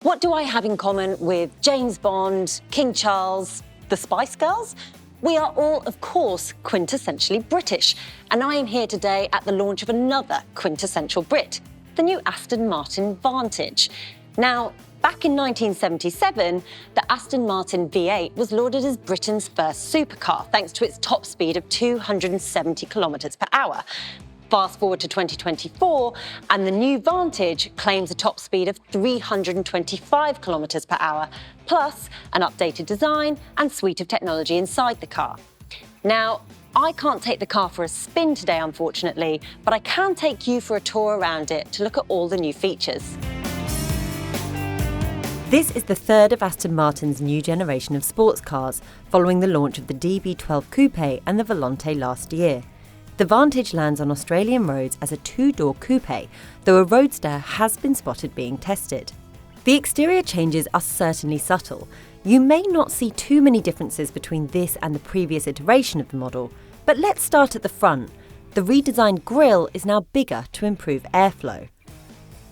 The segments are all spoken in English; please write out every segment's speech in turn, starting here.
What do I have in common with James Bond, King Charles, the Spice Girls? We are all, of course, quintessentially British, and I am here today at the launch of another quintessential Brit, the new Aston Martin Vantage. Now, back in 1977, the Aston Martin V8 was lauded as Britain's first supercar, thanks to its top speed of 270 kilometres per hour. Fast forward to 2024, and the new Vantage claims a top speed of 325 kilometres per hour, plus an updated design and suite of technology inside the car. Now, I can't take the car for a spin today, unfortunately, but I can take you for a tour around it to look at all the new features. This is the third of Aston Martin's new generation of sports cars, following the launch of the DB12 Coupe and the Volante last year. The Vantage lands on Australian roads as a two-door coupe, though a roadster has been spotted being tested. The exterior changes are certainly subtle. You may not see too many differences between this and the previous iteration of the model, but let's start at the front. The redesigned grille is now bigger to improve airflow.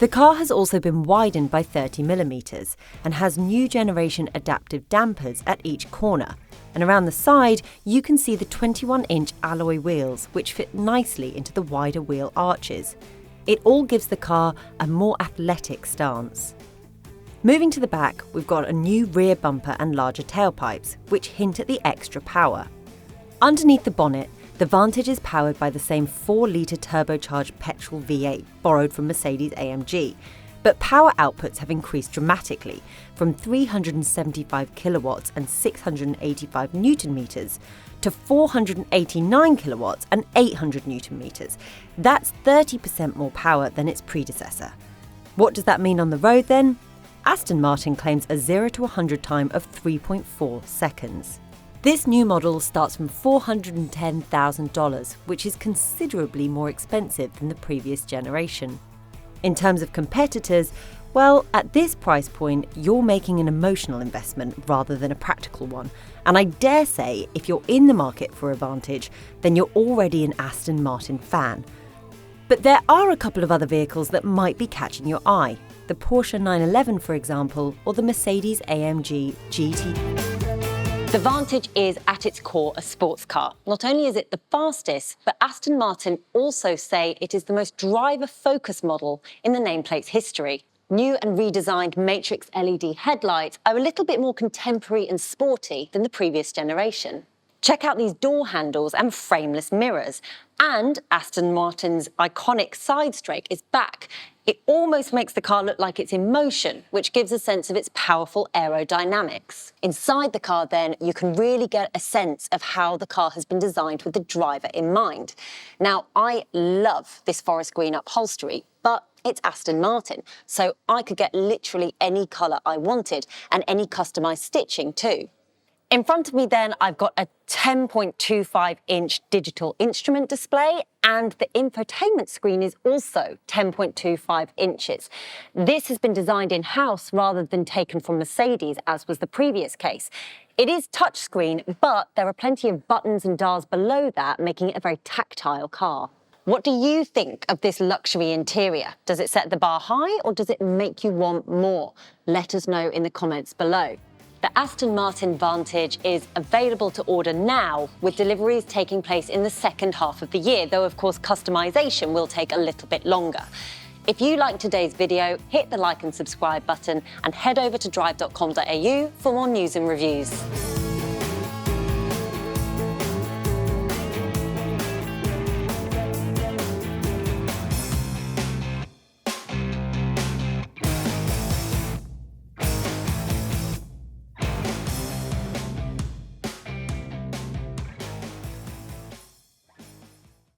The car has also been widened by 30mm and has new generation adaptive dampers at each corner. And around the side, you can see the 21-inch alloy wheels, which fit nicely into the wider wheel arches. It all gives the car a more athletic stance. Moving to the back, we've got a new rear bumper and larger tailpipes, which hint at the extra power. Underneath the bonnet, the Vantage is powered by the same 4-litre turbocharged petrol V8 borrowed from Mercedes-AMG, but power outputs have increased dramatically from 375 kilowatts and 685 newton meters to 489 kilowatts and 800 newton meters. That's 30% more power than its predecessor. What does that mean on the road then? Aston Martin claims a 0 to 100 time of 3.4 seconds. This new model starts from $410,000, which is considerably more expensive than the previous generation. In terms of competitors, well, at this price point, you're making an emotional investment rather than a practical one. And I dare say, if you're in the market for a Vantage, then you're already an Aston Martin fan. But there are a couple of other vehicles that might be catching your eye. The Porsche 911, for example, or the Mercedes-AMG GT. The Vantage is, at its core, a sports car. Not only is it the fastest, but Aston Martin also say it is the most driver-focused model in the nameplate's history. New and redesigned matrix LED headlights are a little bit more contemporary and sporty than the previous generation. Check out these door handles and frameless mirrors. And Aston Martin's iconic side strake is back. It almost makes the car look like it's in motion, which gives a sense of its powerful aerodynamics. Inside the car, then, you can really get a sense of how the car has been designed with the driver in mind. Now, I love this forest green upholstery, but it's Aston Martin, so I could get literally any colour I wanted and any customised stitching too. In front of me then, I've got a 10.25-inch digital instrument display, and the infotainment screen is also 10.25 inches. This has been designed in-house rather than taken from Mercedes, as was the previous case. It is touchscreen, but there are plenty of buttons and dials below that, making it a very tactile car. What do you think of this luxury interior? Does it set the bar high, or does it make you want more? Let us know in the comments below. The Aston Martin Vantage is available to order now, with deliveries taking place in the second half of the year, though of course customisation will take a little bit longer. If you liked today's video, hit the like and subscribe button and head over to Drive.com.au for more news and reviews.